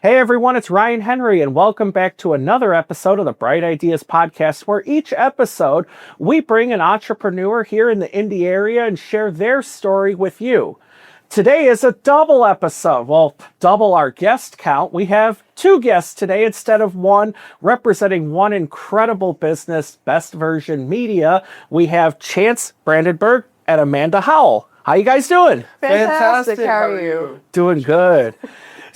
Hey everyone, it's Ryan Henry, and welcome back to another episode of the Bright Ideas Podcast, where each episode we bring an entrepreneur here in the Indy area and share their story with you. Today is a double episode. Well, double our guest count. We have two guests today instead of one, representing one incredible business, Best Version Media. We have Chance Brandenburg and Amanda Howell. How you guys doing? Fantastic. How are you? Doing good.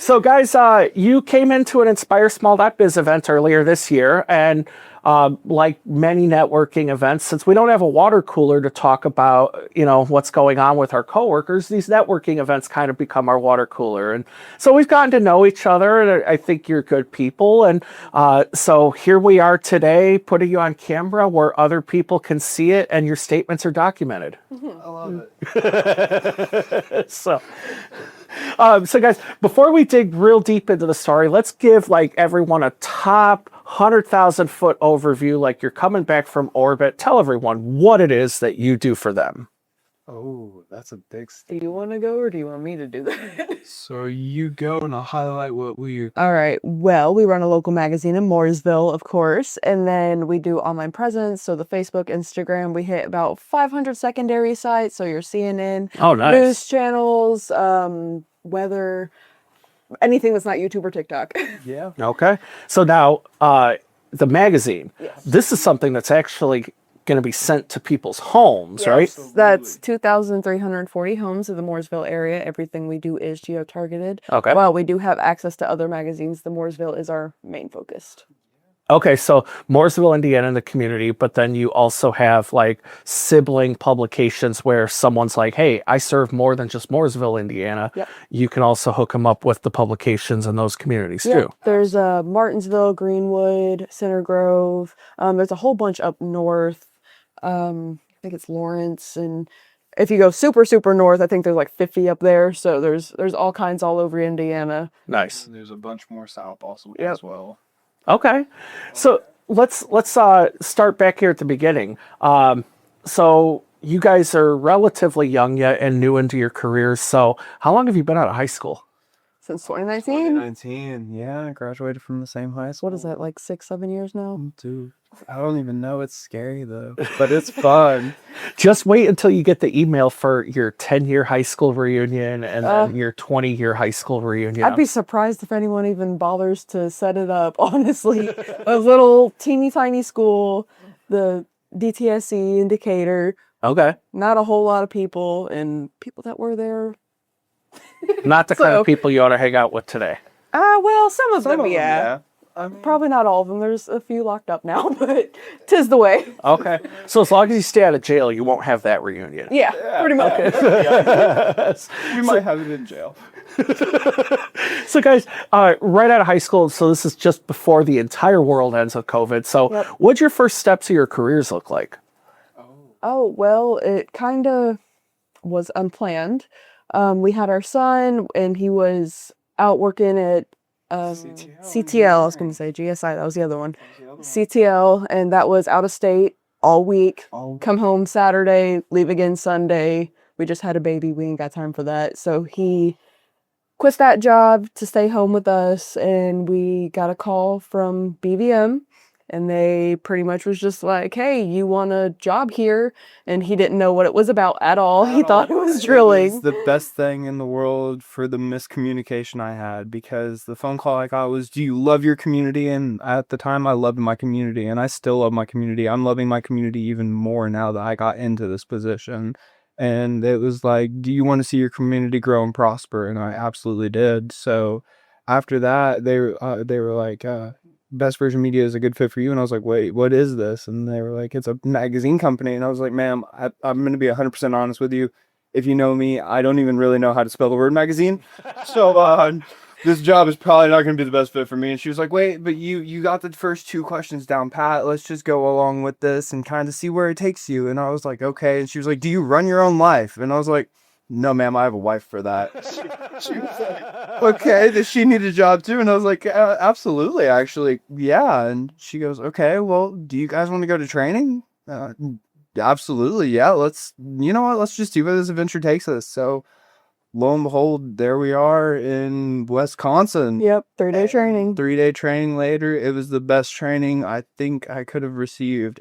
So guys, you came into an INSPIREsmall.biz event earlier this year, and like many networking events, since we don't have a water cooler to talk about, what's going on with our coworkers, these networking events kind of become our water cooler. And so we've gotten to know each other, and I think you're good people. And so here we are today, putting you on camera where other people can see it and your statements are documented. I love it. So guys, before we dig real deep into the story, let's give everyone a top 100,000 foot overview. Like you're coming back from orbit. Tell everyone what it is that you do for them. Oh, that's a big Do you want to go or do you want me to do that? So you go and I'll highlight what we... All right. Well, we run a local magazine in Mooresville, of course, and then we do online presence. So the Facebook, Instagram, we hit about 500 secondary sites. So your CNN, Oh, nice. news channels, weather, anything that's not YouTube or TikTok. Yeah. Okay. So now, the magazine, Yes. this is something that's actually going to be sent to people's homes, right? Yes, that's 2,340 homes in the Mooresville area. Everything we do is geo-targeted. Okay. While we do have access to other magazines, the Mooresville is our main focus. Okay, so Mooresville, Indiana in the community, but then you also have sibling publications where someone's like, hey, I serve more than just Mooresville, Indiana. Yep. You can also hook them up with the publications in those communities too. There's Martinsville, Greenwood, Center Grove. There's a whole bunch up north. I think it's Lawrence, and if you go super, super north, I think there's 50 up there. So there's all kinds all over Indiana. Nice. There's a bunch more south also Yep. as well. Okay, so let's start back here at the beginning. So you guys are relatively young yet and new into your careers. So how long have you been out of high school? Since 2019? 2019, yeah, I graduated from the same high school. What is that, 6-7 years now? Dude, I don't even know. It's scary though, but it's fun. Just wait until you get the email for your 10-year high school reunion and then your 20-year high school reunion. I'd be surprised if anyone even bothers to set it up, honestly. A little teeny tiny school, the DTSC indicator, Okay. not a whole lot of people, and people that were there. Not the kind So- of people you ought to hang out with today. Well, some of Some them, of them, yeah. I mean, Probably not all of them. There's a few locked up now, but 'tis the way. Okay. So as long as you stay out of jail, you won't have that reunion. Yeah, pretty much. we might have it in jail. So guys, right out of high school, so this is just before the entire world ends with COVID. So Yep. what'd your first steps of your careers look like? Oh, well, it kind of was unplanned. We had our son, and he was out working at CTL. I was going to say GSI. That was the other one. CTL, and that was out of state all week. Come home Saturday, leave again Sunday. We just had a baby. We ain't got time for that. So he quit that job to stay home with us, and we got a call from BVM, and they pretty much was just like, hey, you want a job here? And he didn't know what it was about at all. He thought it was drilling. It's the best thing in the world for the miscommunication I had, because the phone call I got was, do you love your community? And at the time I loved my community, and I still love my community. I'm loving my community even more now that I got into this position. And it was like, do you want to see your community grow and prosper? And I absolutely did. So after that, they were like, Best Version Media is a good fit for you. And I was like, wait, what is this? And they were like, it's a magazine company. And I was like, ma'am, I'm going to be 100% honest with you. If you know me, I don't even really know how to spell the word magazine. So this job is probably not going to be the best fit for me. And she was like, wait, but you got the first two questions down pat. Let's just go along with this and kind of see where it takes you. And I was like, okay. And she was like, do you run your own life? And I was like, no, ma'am, I have a wife for that. She was like, okay, does she need a job too? And I was like, absolutely, actually, yeah. And she goes, okay, well, do you guys want to go to training? Absolutely, yeah. Let's, you know what? Let's just see where this adventure takes us. So lo and behold, there we are in Wisconsin. Yep, 3-day training. 3-day training later, it was the best training I think I could have received.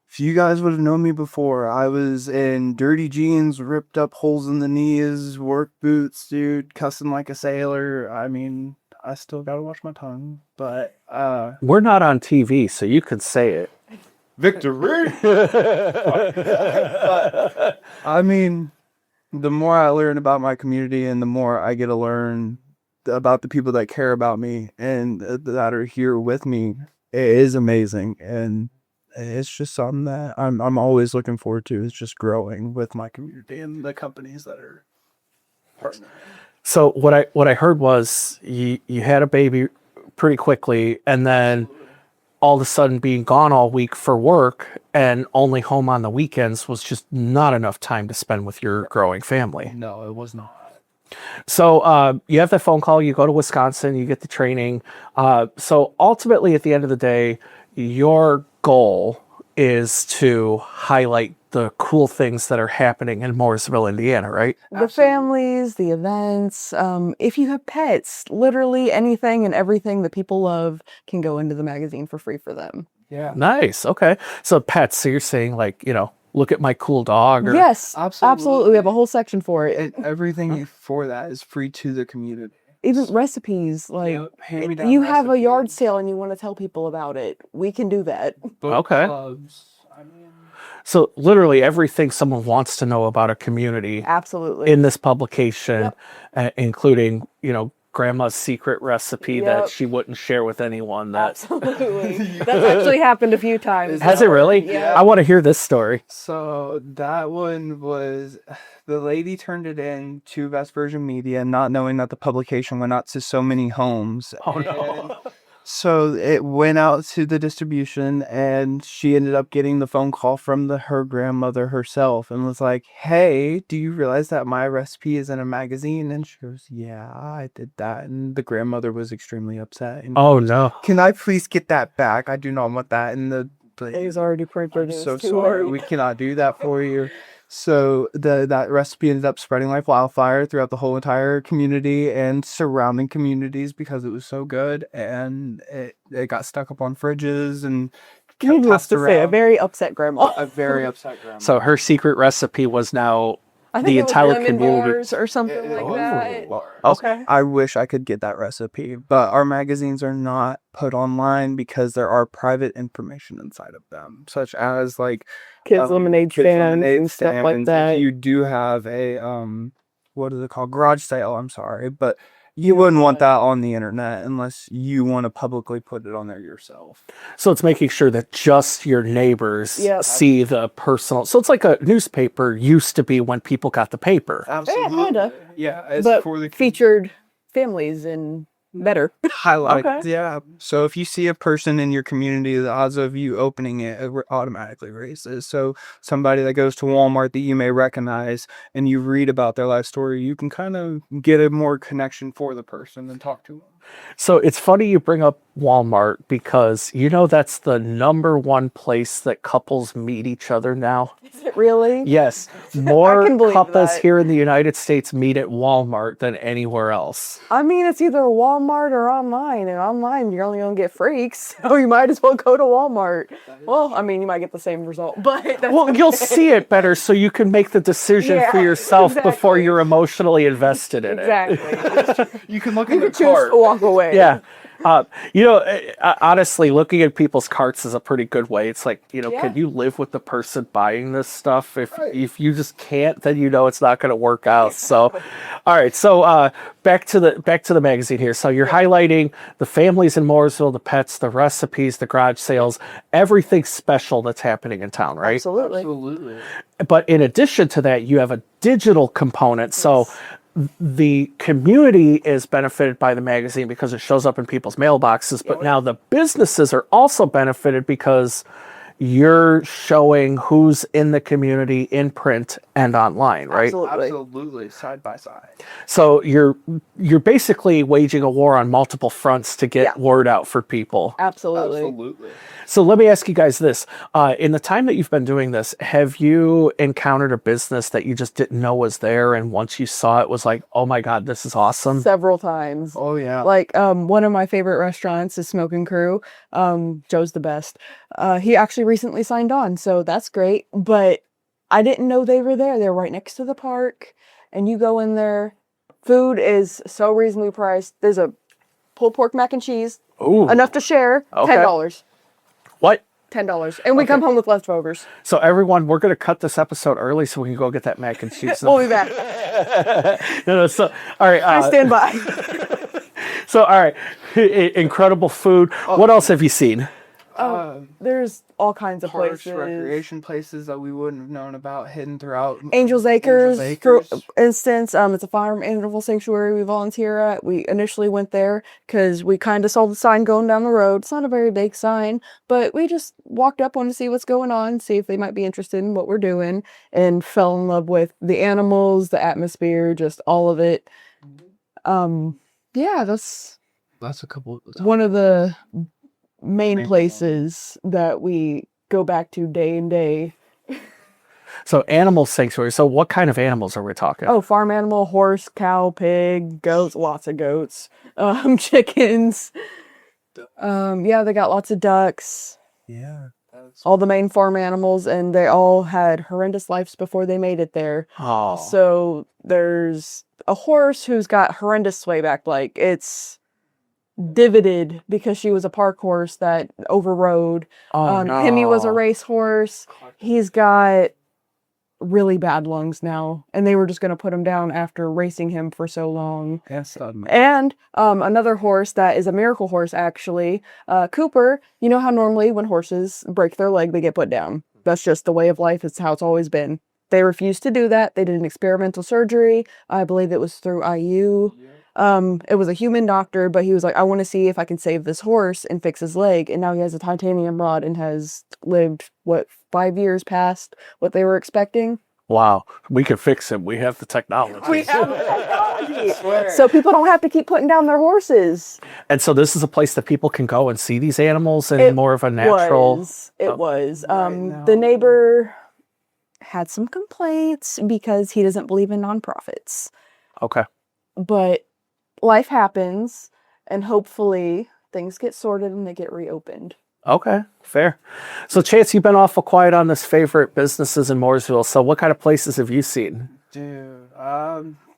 If you guys would have known me before, I was in dirty jeans, ripped up holes in the knees, work boots, dude, cussing like a sailor. I mean, I still gotta watch my tongue, but We're not on TV, so you can say it. victory. But, I mean, the more I learn about my community and the more I get to learn about the people that care about me and that are here with me, it is amazing. And it's just something that I'm always looking forward to, is just growing with my community and the companies that are partnering. So what I heard was you had a baby pretty quickly, and then all of a sudden being gone all week for work and only home on the weekends was just not enough time to spend with your growing family. No, it was not. So you have that phone call, you go to Wisconsin, you get the training. So ultimately, at the end of the day, your goal is to highlight the cool things that are happening in Mooresville, Indiana, right? The families, the events. If you have pets, literally anything and everything that people love can go into the magazine for free for them. Yeah. Nice. Okay. So pets, so you're saying like, look at my cool dog. Or, Yes, Absolutely. absolutely. We have a whole section for it. And everything for that is free to the community. Even recipes, like hand-me-down you have a yard recipes, sale and you want to tell people about it, we can do that. book Okay. clubs. I mean, So literally everything someone wants to know about a community Absolutely. in this publication, Yep. including, grandma's secret recipe that Yep. she wouldn't share with anyone. That Absolutely. That's actually happened a few times. has it really? Yeah. I want to hear this story. so that one was, the lady turned it in to Best Version Media, not knowing that the publication went out to so many homes. Oh, no. So it went out to the distribution, and she ended up getting the phone call from her grandmother herself and was like, "Hey, do you realize that my recipe is in a magazine?" And she goes, "Yeah, I did that." And the grandmother was extremely upset. And, Oh, no. "Can I please get that back? I do not want that in the." He's already I'm pre-produced. so too sorry. hard. We cannot do that for you. So that recipe ended up spreading like wildfire throughout the whole entire community and surrounding communities because it was so good, and it got stuck up on fridges and kept Needless passed to say, a around. very upset grandma. A very upset grandma. So her secret recipe was now I think the it was entire lemon community. bars or something like that. Okay. I wish I could get that recipe, but our magazines are not put online because there are private information inside of them, such as like Kids lemonade kids' stands lemonade and stuff like stands. that. If you do have a what is it called? Garage sale, I'm sorry, but you wouldn't want that on the internet unless you want to publicly put it on there yourself. So it's making sure that just your neighbors Yep. see the personal. So it's like a newspaper used to be when people got the paper. Absolutely. kinda. Yeah, it's But for the featured families and better. highlight. Okay. Yeah. So if you see a person in your community, the odds of you opening it automatically raises. So somebody that goes to Walmart that you may recognize and you read about their life story, you can kind of get a more connection for the person and talk to them. So it's funny you bring up Walmart because that's the number one place that couples meet each other now. Is it really? Yes, more can believe couples that. here in the United States meet at Walmart than anywhere else. I mean, it's either Walmart or online, and online you're only gonna get freaks, so you might as well go to Walmart. Well, I mean, you might get the same result, but that's Well, you'll see it better so you can make the decision for Yeah, yourself before exactly. you're emotionally invested in it. exactly. You can look You in the could choose cart. to walk away. Yeah. Honestly, looking at people's carts is a pretty good way. It's like, Yeah. can you live with the person buying this stuff? If you just can't, then it's not going to work out. So, all right. So, back to the magazine here. So you're highlighting the families in Mooresville, the pets, the recipes, the garage sales, everything special that's happening in town, right? Absolutely. Absolutely. But in addition to that, you have a digital component. So the community is benefited by the magazine because it shows up in people's mailboxes, but now the businesses are also benefited because you're showing who's in the community in print and online, right? Absolutely, side by side. So you're basically waging a war on multiple fronts to get word out for people. Absolutely. So let me ask you guys this. In the time that you've been doing this, have you encountered a business that you just didn't know was there, and once you saw it was like, oh my God, this is awesome? Several times. Oh yeah. Like one of my favorite restaurants is Smoke and Crew. Joe's the best. He actually recently signed on, so that's great. But I didn't know they were there. They're right next to the park, and you go in there. Food is so reasonably priced. There's a pulled pork mac and cheese, Ooh. enough to share. Okay. $10. What? $10, and we come home with leftovers. So everyone, we're going to cut this episode early so we can go get that mac and cheese. We'll be back. No, so all right. I stand by. So all right, incredible food. What else have you seen? There's all kinds of Parks, places. recreation places that we wouldn't have known about hidden throughout. Angels Acres, for Acres. instance, it's a farm animal sanctuary we volunteer at. We initially went there because we kind of saw the sign going down the road. It's not a very big sign, but we just walked up, wanted to see what's going on, see if they might be interested in what we're doing, and fell in love with the animals, the atmosphere, just all of it. Yeah, that's a couple. one of the main places that we go back to day and day. So animal sanctuary. So what kind of animals are we talking? Oh, farm animal, horse, cow, pig, goats, lots of goats, chickens. Yeah, they got lots of ducks, Yeah. all the main farm animals, and they all had horrendous lives before they made it there. Oh. So there's a horse who's got horrendous swayback, like it's divoted because she was a park horse that overrode. Oh, no. Hemi was a race horse. He's got really bad lungs now, and they were just going to put him down after racing him for so long. Yes, And another horse that is a miracle horse, actually, Cooper. You know how normally when horses break their leg, they get put down. That's just the way of life. It's how it's always been. They refused to do that. They did an experimental surgery. I believe it was through IU. It was a human doctor, but he was like, I want to see if I can save this horse and fix his leg. And now he has a titanium rod and has lived, 5 years past what they were expecting? Wow. We can fix him. We have the technology. We have the technology. So people don't have to keep putting down their horses. And so this is a place that people can go and see these animals in more of a natural... It was. The neighbor had some complaints because he doesn't believe in nonprofits. Okay. But life happens, and hopefully things get sorted and they get reopened. Okay, fair. So Chance, you've been awful quiet on this favorite businesses in Mooresville. So what kind of places have you seen? Dude,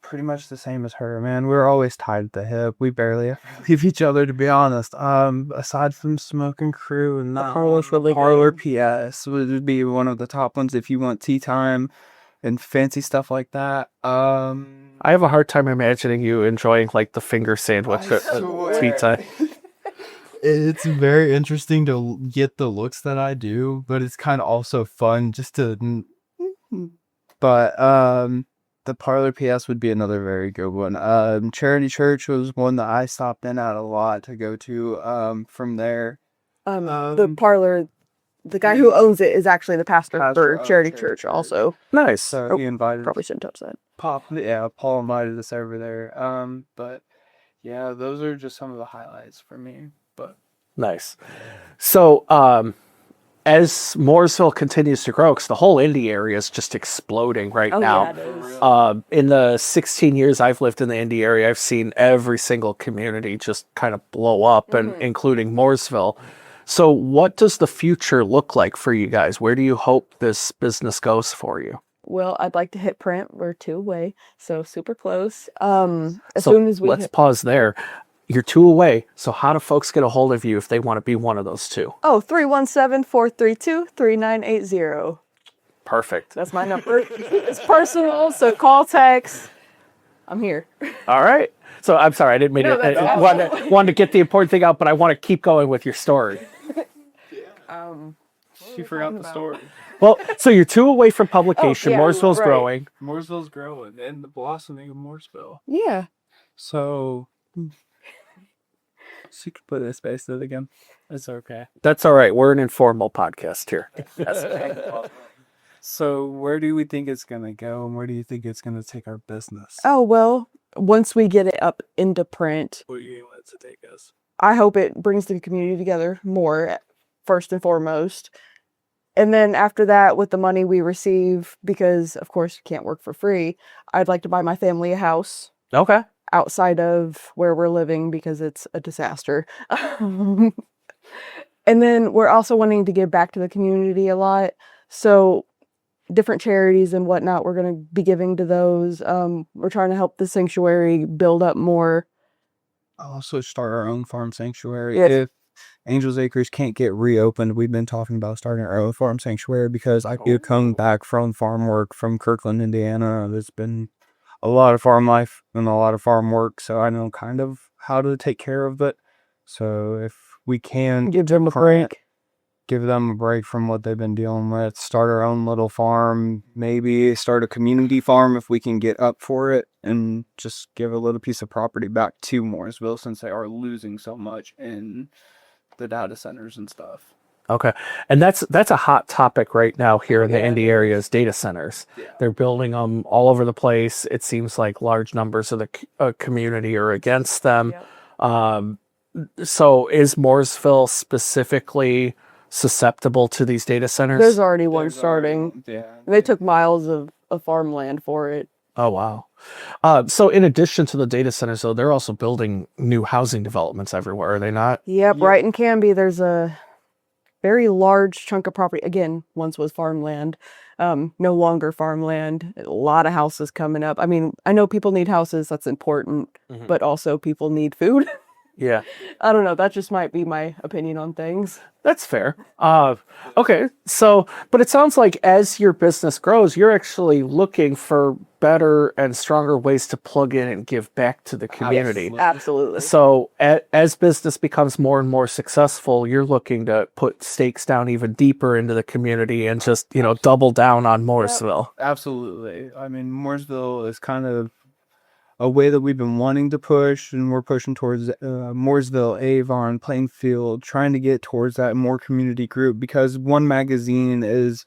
pretty much the same as her, man. We're always tied at the hip. We barely ever leave each other, to be honest. Aside from Smoke and Crew and that Parlor PS would be one of the top ones if you want tea time and fancy stuff like that. I have a hard time imagining you enjoying like the finger sandwich at tea time. It's very interesting to get the looks that I do, but it's kind of also fun just to. But the Parlor PS would be another very good one. Charity Church was one that I stopped in at a lot to go to. From there, The parlor, the guy who owns it is actually the pastor for Charity Church also. Nice. so he invited Probably shouldn't have said. Paul invited us over there. But yeah, those are just some of the highlights for me. But Nice. So as Mooresville continues to grow, because the whole indie area is just exploding right now. Yeah, it is. In the 16 years I've lived in the indie area, I've seen every single community just kind of blow up, and including Mooresville. So what does the future look like for you guys? Where do you hope this business goes for you? Well, I'd like to hit print. We're 2 away, so super close. Soon as we let's pause there. You're 2 away. So how do folks get a hold of you if they want to be one of those 2? 317-432-3980. Perfect. That's my number. It's personal, so call, text. I'm here. All right. So I'm sorry, I didn't mean to wanted to get the important thing out, but I want to keep going with your story. she forgot the story. Well, so you're 2 away from publication. Mooresville's right. growing. Mooresville's growing and the blossoming of Mooresville. Yeah. So She could put a space in it again. It's okay. That's all right. We're an informal podcast here. So where do we think it's gonna go, and where do you think it's gonna take our business? Oh, well, once we get it up into print, Where do you want it to take us? I hope it brings the community together more, first and foremost. And then after that, with the money we receive, because of course you can't work for free, I'd like to buy my family a house Okay. outside of where we're living because it's a disaster. And then we're also wanting to give back to the community a lot. So different charities and whatnot, we're going to be giving to those. We're trying to help the sanctuary build up more. I'll also start our own farm sanctuary. Yes. If Angels Acres can't get reopened, we've been talking about starting our own farm sanctuary because I could come back from farm work from Kirkland, Indiana. There's been a lot of farm life and a lot of farm work, so I know kind of how to take care of it. So if we can Give them a break. give them a break from what they've been dealing with, start our own little farm, maybe start a community farm if we can get up for it, and just give a little piece of property back to Mooresville since they are losing so much in the data centers and stuff. Okay. And that's a hot topic right now here in the Yeah, Indy it area is data centers. Yeah. They're building them all over the place. It seems like large numbers of the community are against them. Yep. So is Mooresville specifically susceptible to these data centers? There's already one starting. Yeah. They took miles of farmland for it. Oh, wow. So in addition to the data centers, though, they're also building new housing developments everywhere, are they not? Yep, Yep. right in Canby, there's a very large chunk of property. Again, once was farmland, no longer farmland. A lot of houses coming up. I mean, I know people need houses, that's important, but also people need food. Yeah. I don't know, that just might be my opinion on things. That's fair. Okay. So, but it sounds like as your business grows, you're actually looking for better and stronger ways to plug in and give back to the community. Absolutely. So as business becomes more and more successful, you're looking to put stakes down even deeper into the community and just, double down on Mooresville. Absolutely. I mean, Mooresville is kind of a way that we've been wanting to push, and we're pushing towards Mooresville, Avon, Plainfield, trying to get towards that more community group because one magazine is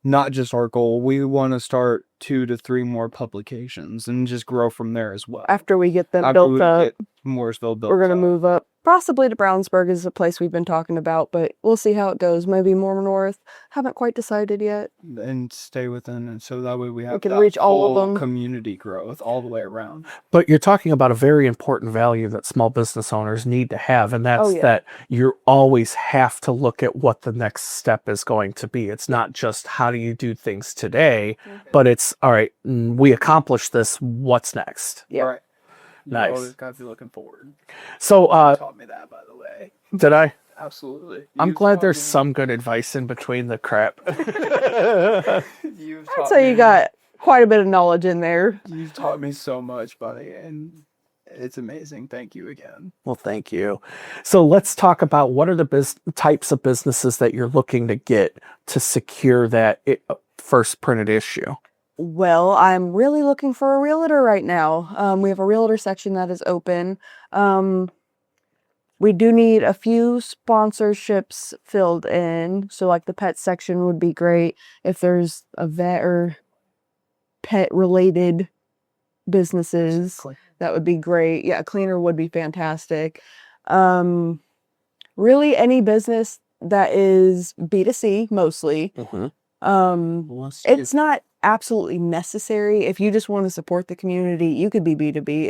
not just our goal. We want to start 2 to 3 more publications and just grow from there as well. After we get them After built we up, get Mooresville built we're going to up. move up. Possibly to Brownsburg is a place we've been talking about, but we'll see how it goes. Maybe more north. Haven't quite decided yet. And stay within, and so that way we have can that reach all of full them. community growth all the way around. But you're talking about a very important value that small business owners need to have, and that's that you always have to look at what the next step is going to be. It's not just how do you do things today, but it's, all right, we accomplished this, what's next? Yeah. Right. Nice. You always got to be looking forward. So, You taught me that, by the way. did I? Absolutely. I'm You've glad taught there's me- some good advice in between the crap. You've I'd taught say you me- got quite a bit of knowledge in there. You've taught me so much, buddy, and it's amazing. Thank you again. Well, thank you. So let's talk about what are the types of businesses that you're looking to get to secure that first printed issue. Well, I'm really looking for a realtor right now. We have a realtor section that is open. We do need a few sponsorships filled in. So like the pet section would be great. If there's a vet or pet related businesses, that would be great. Yeah, a cleaner would be fantastic. Really any business that is B2C mostly. It's not absolutely necessary. If you just want to support the community, you could be B2B.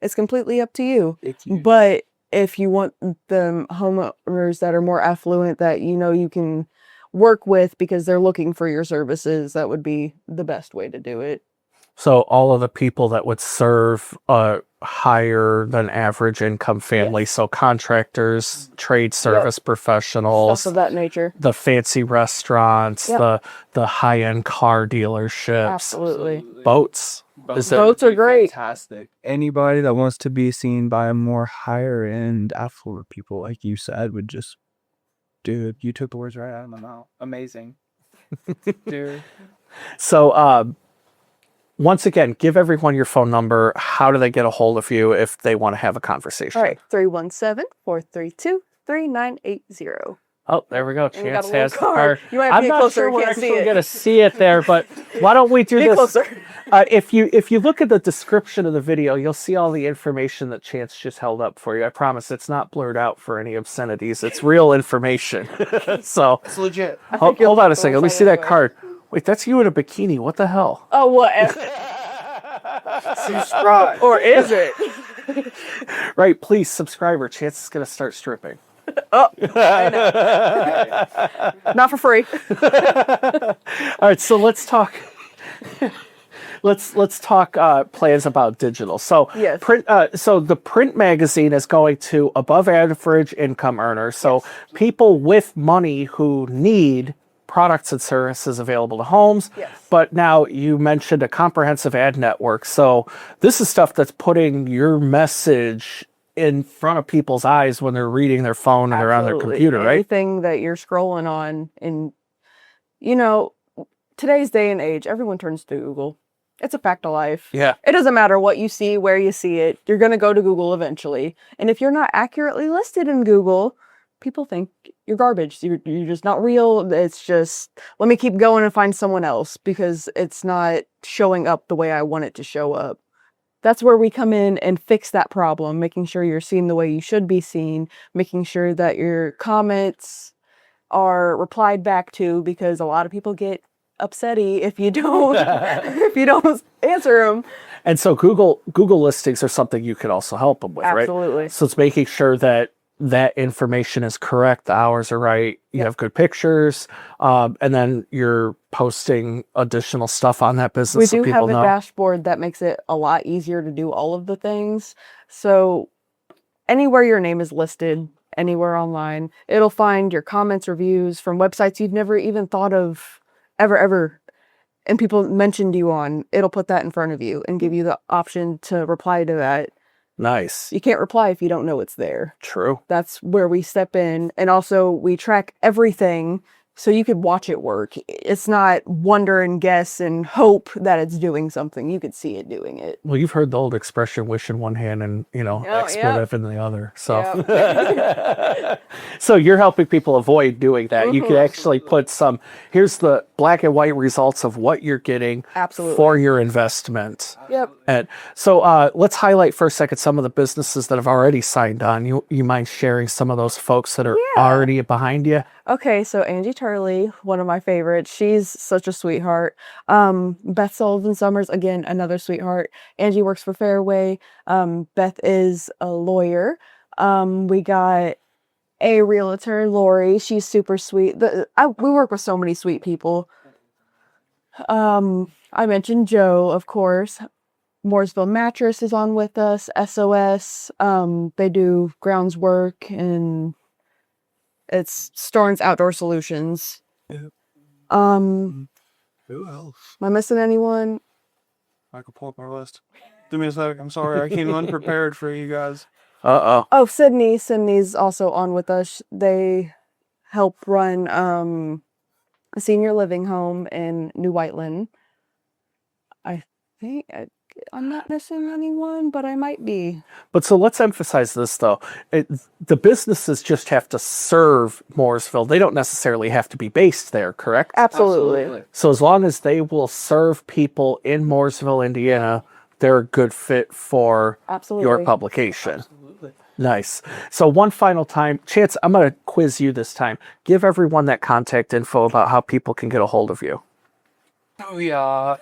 It's completely up to you. But if you want the homeowners that are more affluent that you can work with because they're looking for your services, that would be the best way to do it. So all of the people that would serve a higher than average income family, so contractors, trade service professionals, Stuff of that nature. the fancy restaurants, Yep. the high-end car dealerships, Absolutely. boats. Is that- Boats are great. Fantastic. Anybody that wants to be seen by a more higher end affluent people, like you said, would just, dude, you took the words right out of my mouth. Amazing. Dude. So once again, give everyone your phone number. How do they get a hold of you if they want to have a conversation? All right, 317-432-3980. Oh, there we go. And we got Chance a little has the card. card. You might have to I'm get not closer, sure you we're can't see actually it. going to see it there, but why don't we do Get this? closer. If you look at the description of the video, you'll see all the information that Chance just held up for you. I promise it's not blurred out for any obscenities. It's real information. So It's legit. hold on a second. Let me see that card. Wait, that's you in a bikini. What the hell? Oh, what? Subscribe. Or is it? Right, please subscribe or Chance is going to start stripping. Oh, I know. Not for free. All right, so let's talk. Let's talk plans about digital. So Yes. print. So the print magazine is going to above average income earners. So people with money who need products and services available to homes. Yes. But now you mentioned a comprehensive ad network. So this is stuff that's putting your message in front of people's eyes when they're reading their phone and they're on their Absolutely. computer, right? Anything that you're scrolling on, and today's day and age, everyone turns to Google. It's a fact of life. Yeah. It doesn't matter what you see, where you see it. You're going to go to Google eventually. And if you're not accurately listed in Google, people think you're garbage. You're just not real. It's just, let me keep going and find someone else because it's not showing up the way I want it to show up. That's where we come in and fix that problem, making sure you're seen the way you should be seen, making sure that your comments are replied back to, because a lot of people get upsetty if you don't answer them. And so Google listings are something you could also help them with, right? Absolutely. So it's making sure that information is correct, the hours are right, you have good pictures, and then you're posting additional stuff on that business We so do people have a know. dashboard that makes it a lot easier to do all of the things. So anywhere your name is listed, anywhere online, it'll find your comments, reviews from websites you've never even thought of ever, and people mentioned you on. It'll put that in front of you and give you the option to reply to that. Nice. You can't reply if you don't know it's there. True. That's where we step in. And also we track everything so you could watch it work. It's not wonder and guess and hope that it's doing something. You could see it doing it. Well, you've heard the old expression, wish in one hand and, expletive in the other. So, so you're helping people avoid doing that. You can actually put here's the black and white results of what you're getting Absolutely. for your investment. Yep. And so let's highlight for a second some of the businesses that have already signed on. You mind sharing some of those folks that are already behind you? Okay, so Angie Turley, one of my favorites. She's such a sweetheart. Beth Sullivan Summers, again, another sweetheart. Angie works for Fairway. Beth is a lawyer. We got a realtor, Lori. She's super sweet. We work with so many sweet people. I mentioned Joe, of course. Mooresville Mattress is on with us. SOS. They do grounds work and it's Storn's Outdoor Solutions. Yep. Who else? Am I missing anyone? I could pull up my list. Give me a sec. I'm sorry. I came unprepared for you guys. Uh-oh. Oh, Sydney. Sydney's also on with us. They help run a senior living home in New Whiteland. I think I'm not missing anyone, but I might be. But so let's emphasize this, though. The businesses just have to serve Mooresville. They don't necessarily have to be based there, correct? Absolutely. So as long as they will serve people in Mooresville, Indiana, they're a good fit for your publication. Absolutely. Nice. So one final time, Chance, I'm going to quiz you this time. Give everyone that contact info about how people can get a hold of you. Oh, yeah.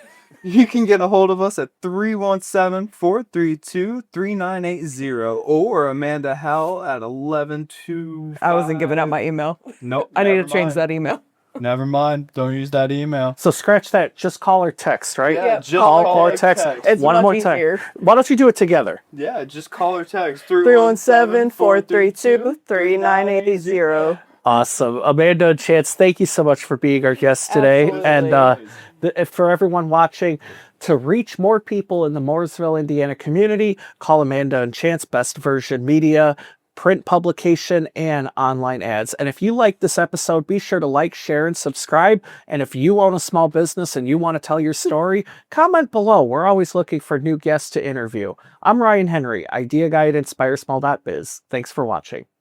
You can get a hold of us at 317-432-3980 or Amanda Howell at 112. I wasn't giving out my email. Nope. I need to change that email. Never mind. Don't use that email. So scratch that. Just call or text, right? Yeah, just call call or or text. text. It's One much more easier. time. Why don't you do it together? Yeah, just call or text. 317-432-3980. Awesome. Amanda and Chance, thank you so much for being our guests today. Absolutely. And for everyone watching, to reach more people in the Mooresville, Indiana community, call Amanda and Chance, Best Version Media. print publication, and online ads. And if you like this episode, be sure to like, share, and subscribe. And if you own a small business and you want to tell your story, comment below. We're always looking for new guests to interview. I'm Ryan Henry, idea guy at INSPIREsmall.biz. Thanks for watching.